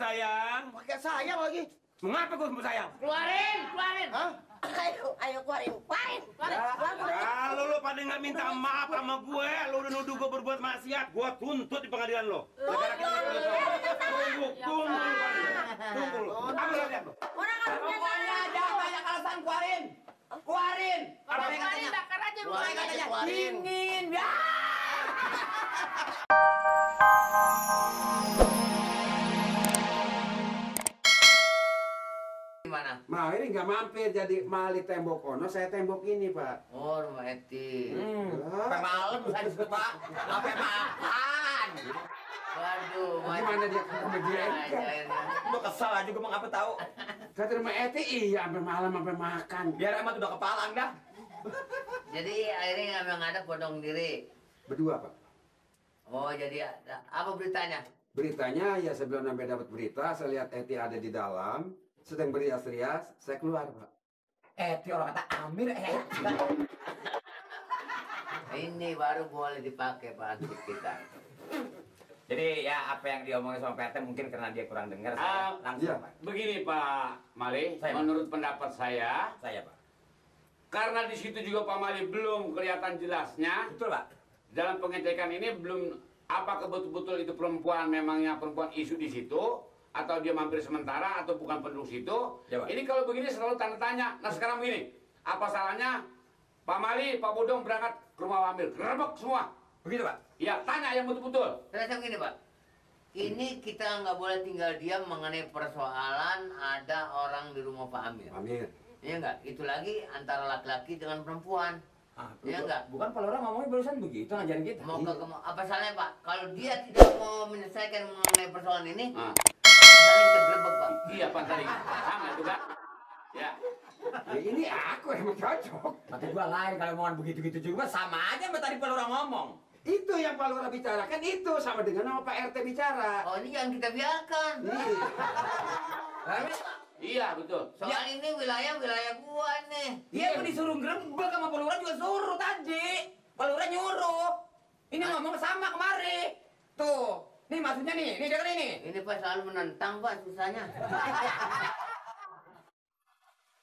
sayang. Pakai sayang lagi. Mengapa gue sembuh sayang? Keluarin. Hah? Ayo keluarin. Kalau lo pada nggak minta maaf sama gue, lo udah nuduh gue berbuat maksiat, gue tuntut di pengadilan lo. Tunggu. Apa lo lihat lo? Pokoknya jangan banyak alasan, keluarin. Keluarin. Kalau keluarin bakar aja rumahnya katanya. Dingin, ya. Gimana? Mau ini nggak mampir jadi mali tembok ono, saya tembok ini Pak. Oh, rumah Eti. Sampai malam bisa disebut Pak. Sampai makan. Waduh, Gimana dia sama dia? Lu kesal aja gue mau ngapa tahu. Kata rumah Eti iya sampai malam sampai makan. Biar emak udah kepalang dah. Jadi akhirnya ngambil ngadak bodong diri. Berdua Pak. Oh, jadi apa beritanya? Beritanya ya sebelum sampai dapat berita, saya lihat Eti ada di dalam, sedang berias-rias, saya keluar Pak. Eti orang kata Amir Ini baru boleh dipakai Pak Ansip kita. Jadi ya apa yang diomongin sama PT mungkin karena dia kurang dengar langsung iya. Pak. Begini Pak Mali, Saya, Pak. menurut pendapat saya, Pak. karena di situ juga Pak Mali belum kelihatan jelasnya, Betul Pak. dalam pengecekan ini belum apakah betul-betul itu perempuan memangnya perempuan isu di situ atau dia mampir sementara atau bukan penduduk situ. Ya, Pak. Ini kalau begini selalu tanda tanya. Nah sekarang begini, apa salahnya Pak Mali, Pak Bodong berangkat ke rumah Amir, gerebek semua. Begitu Pak. Ya tanya yang betul-betul. Terasa begini Pak, ini kita nggak boleh tinggal diam mengenai persoalan ada orang di rumah Pak Amir. Amir. Iya nggak? Itu lagi antara laki-laki dengan perempuan. Iya nggak? Bukan Pak Lora ngomongnya barusan begitu ngajarin kita. Mau ke apa salahnya Pak? Kalau dia tidak mau menyelesaikan mengenai persoalan ini, misalnya kita gerebek Pak. Iya Pak tadi, sama itu kan? Ya. Ya ini aku yang cocok. Mati gua lain kalau omongan begitu-gitu juga sama aja sama tadi Pak Lora ngomong. Itu yang Pak Lura bicarakan itu sama dengan nama Pak RT bicara. Oh ini jangan kita biarkan. Iya betul. Soal ini wilayah gua nih. Dia mau disuruh gerebek sama Pak Lora juga suruh tadi. Pak Lora nyuruh. Ini ngomong sama kemari. Tuh. Nih maksudnya nih dengar ini. Ini Pak selalu menentang Pak susahnya.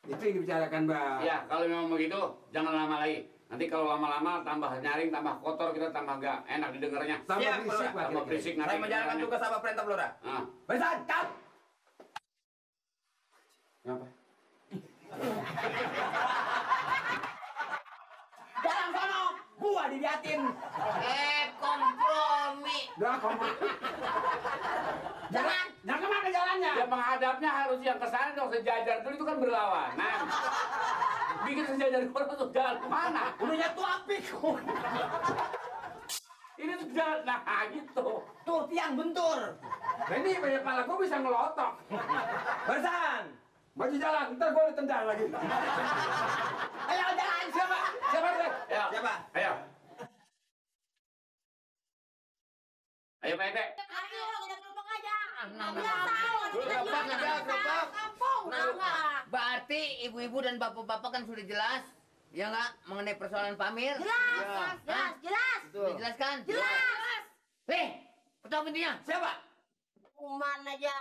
Itu yang dibicarakan Mbak. Ya kalau memang begitu jangan lama lagi. Nanti kalau lama-lama tambah nyaring, tambah kotor, kita tambah gak enak didengarnya. Tambah Siap, berisik Pak Lura. Pak. Tambah kira-kira. berisik nanti. Saya menjalankan tugas apa perintah Pak Lora. Ah. Barisan, cut. Ngapa? Jalan sono, gua diliatin. Kompromi. Dah koma. Jangan kemana jalannya? Ya menghadapnya harus yang ke sana dong, sejajar dulu itu kan berlawanan. Bikin sejajar orang tuh jalan kemana? Udah nyatu api kok. Ini tuh jalan, nah gitu. Tuh tiang bentur. Nah, ini banyak kepala gue bisa ngelotok. Barisan. Maju jalan, ntar gue ditendang lagi. Ayo jalan siapa? Siapa deh? Ayo. Siapa? Ayo. Ayo Pak Ete. Ayo, kita gerbek aja. Kampung, berarti ibu-ibu dan bapak-bapak kan sudah jelas, ya nggak, mengenai persoalan Pak Amir? Jelas. Dijelaskan? Jelas. Ketua pintunya, siapa? Kuman aja.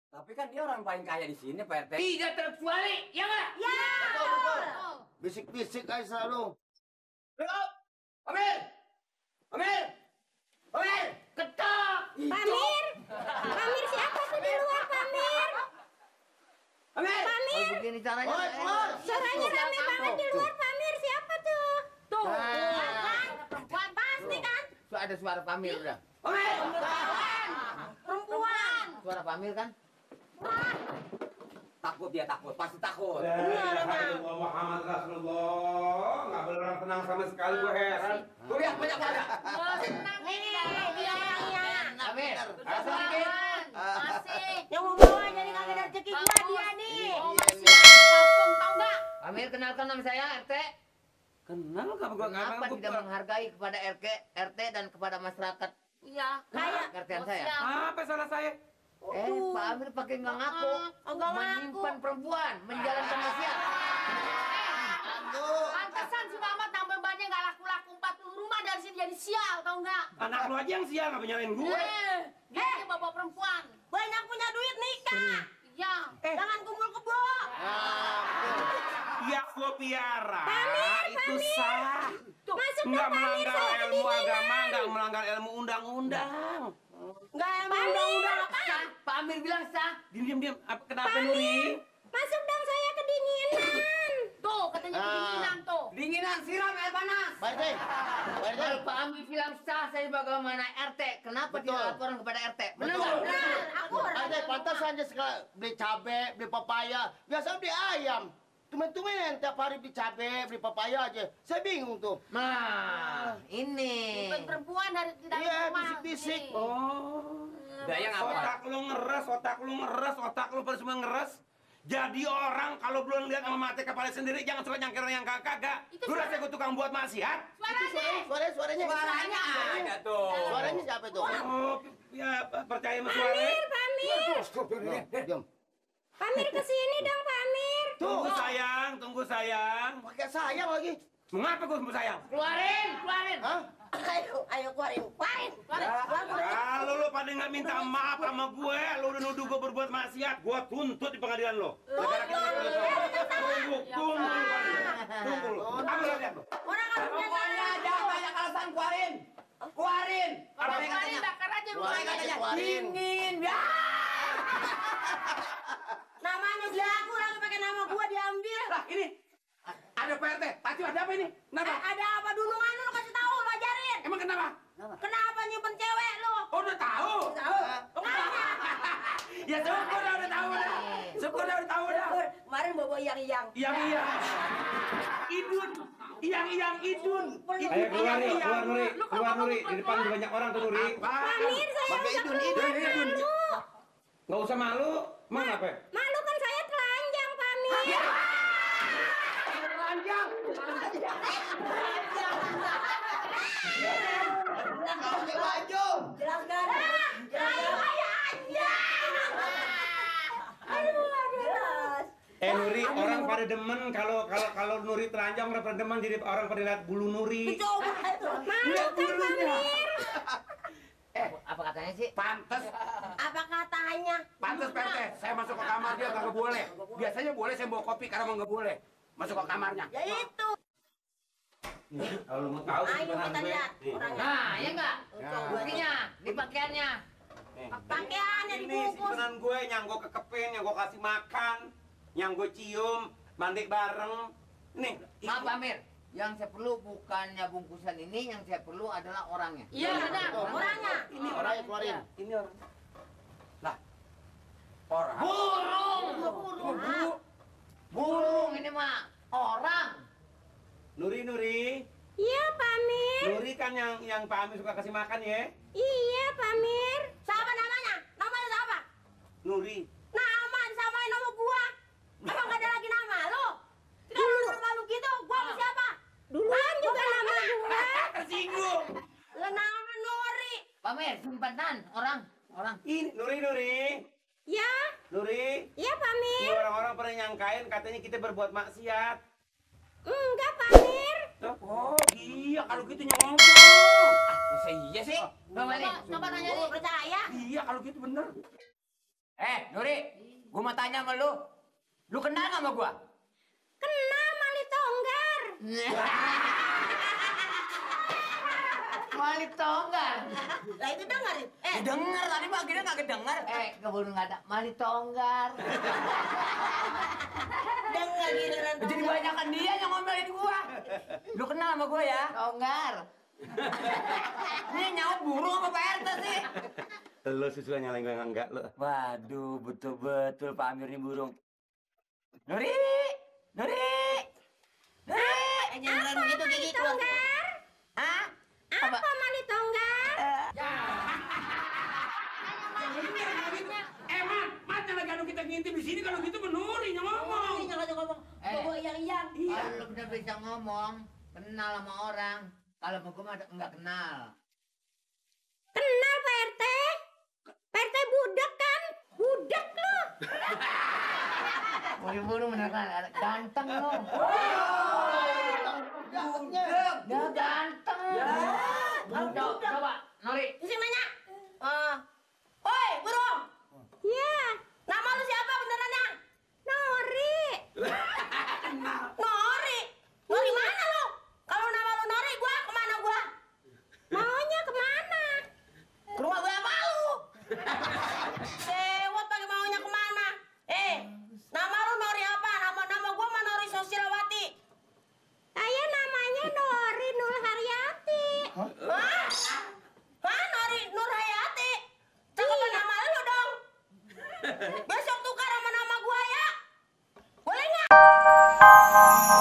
Tapi kan dia orang paling kaya di sini Pak RT. Tidak terkecuali, ya nggak? Ya. Betul. Bisik-bisik aja selalu. Stop! Amir! Amir! Amir! Ketok! Pamir. Pamir siapa tuh di luar Pamir? Amir! Kalau begini caranya. Oi, keluar. Suaranya rame banget di luar Pamir. Siapa tuh? Tuh. Kan? Perempuan pasti kan? Tuh ada suara Pak Amir udah. Amir! Perempuan. Suara Pak Amir kan? Takut dia takut, pasti takut. Muhammad Rasulullah. Nggak boleh orang tenang sama sekali, gue heran. Tuh lihat banyak banget. Nih, dia orangnya. Amir, sedikit. Masih. Yang mau bawa jadi kagak ada rezeki gua dia nih. masih Kampung tau nggak? Amir kenalkan nama saya RT. Kenal kamu gue Kenapa tidak menghargai kepada RT dan kepada masyarakat Iya. Kayak. RT-an saya? Apa salah saya? Pak Amir pakai nggak ngaku, Enggak ngaku. menyimpan perempuan, menjalankan maksiat. Pantesan si Mamat tambah banyak nggak laku-laku 40 rumah dari sini jadi sial tau nggak? Anak lu aja yang sial, nggak nyalain gue. Dia bawa perempuan. Banyak punya duit nih. Tika. Iya. Jangan kumpul kebo. Ya gua piara. Pamir, Itu Pamir. sah. Masuk Nggak dong Pamir, melanggar saya ilmu kedinginan. agama, nggak melanggar ilmu undang-undang. Enggak emang undang-undang apa? Sah, Pak Amir bilang sah. Diam. Kenapa Nuri? Masuk dong saya kedinginan. Tuh, katanya kedinginan tuh. Dinginan siram air panas. Pak RT. Pak RT. Kalau Pak Amir bilang sah, saya bagaimana RT? Kenapa Betul. tidak laporan kepada RT? Benar Betul. nggak? Benar, aku Pak RT, pantas saja sekali beli cabe, beli papaya. Biasa beli ayam. Tumen-tumen tiap hari beli cabe, beli papaya aja. Saya bingung tuh. Nah, ini. Bukan perempuan dari tidak Iya, rumah. bisik-bisik. Nih. Oh. Daya ngapa? Otak lu ngeres, otak lu pada semua ngeres. Jadi orang kalau belum lihat sama mata kepala sendiri jangan suka nyangkir yang kagak. Itu Lu rasa gue tukang buat maksiat? Suaranya. Suaranya ada tuh. Suaranya siapa tuh? Oh, ya percaya sama suara. Pamir. Diam. Pamir kesini dong Pamir. Tunggu sayang. Pakai sayang lagi. Mengapa gue sembuh sayang? Keluarin. Hah? Ayo keluarin. Kalau lu pada nggak minta maaf sama gue, lu udah nuduh gue berbuat maksiat, gue tuntut di pengadilan lo. Tunggu lu. Apa lu lihat lu? Orang harus Pokoknya jangan banyak alasan, keluarin. Keluarin. Kalau Apa yang keluarin katanya? bakar aja Keluarin rumahnya. katanya. Keluarin. Dingin. Ya. namanya belagu lagi pakai nama gua diambil. Lah ini ada PRT. Tadi ada apa ini? Kenapa? Ada apa dulungan lu kasih tahu lu ajarin. Emang kenapa? Kenapa nyimpen cewek lu? Oh, udah tahu. Tahu. Ya syukur dah udah tahu dah. Syukur dah udah tahu dah. Kemarin bobo yang. Yang Idun. Yang Idun. Ayo keluar Nuri, keluar Nuri. Di depan banyak orang tuh Nuri. Pamir saya Pakai usah idun, keluar idun. malu. Nggak usah malu. Emang apa? Malu kan saya telanjang Pamir. Pakai baju. Jelaskan. Jelas. Nuri, orang pada demen kalau Nuri telanjang orang pada demen jadi orang pada lihat bulu Nuri. Coba itu. Malu kan Pamir. Apa katanya sih? Pantes, Apa katanya? pantes PRT. Saya masuk ke kamar dia nggak boleh. Biasanya boleh saya bawa kopi karena mau nggak boleh. Masuk ke kamarnya. Ya itu. Kalau lu mau tahu Ayo simpenan kita gue. lihat Nih. orangnya. Nah, ya enggak? Buktinya di pakaiannya. Nih. Pakaiannya Ini dibungkus. simpenan gue yang gue kekepin, yang gue kasih makan, yang gue cium, mandi bareng. Nih. Maaf Pak Amir, yang saya perlu bukannya bungkusan ini, yang saya perlu adalah orangnya. Iya, benar. Orangnya. Ini orangnya keluarin. Ini orang. Orang. Burung. Burung ini mah orang. Nuri. Iya Pamir. Nuri kan yang Pak Amir suka kasih makan ya. Iya Pamir. Siapa namanya? Namanya siapa? Nuri. Nama disamain nama gua. Emang gak ada lagi nama lo? Kalau malu gitu, gua sama siapa? Duluan juga nama gua. Tersinggung. Lo nama Nuri. Pak Amir, simpanan orang. Ini Nuri. Ya, Nuri. iya Ini Pamir. orang-orang pernah nyangkain katanya kita berbuat maksiat. Enggak Pamir. Oh iya kalau gitu ngomong. Masa iya sih? Bang Mali, Coba nanya Gua nih. percaya. Iya kalau gitu bener. Nuri, gua mau tanya sama lu. Lu kenal nggak sama gua? Kenal Mali Tonggar. Mali Tonggar. Lah itu dengerin. Denger tadi Pak akhirnya nggak kedenger. Keburu nggak ada Mali Tonggar. Denger giliran Jadi banyakan dia yang ngomelin gua. Lu kenal sama gua ya? Tonggar. Ini nyawa burung apa Pak RT sih? Lo susulan nyalain gue enggak lo. Waduh, betul-betul Pak Amir ini burung. Nuri. Jangan begitu gigi keluar. Hah? Apa Mali Tonggar? Mat lagi anu kita ngintip di sini kalau gitu menuri ngomong. Ini jangan ngomong. Bobo yang. Kalau lu bener bisa ngomong, kenal sama orang. Kalau mau gua nggak kenal. Kenal Pak RT? Pak RT budak kan? Budak lo. Buru-buru beneran, ganteng lu. Dia ganteng. Coba, Nori. Sini nanya. Oi, burung. Iya. Nama Pak.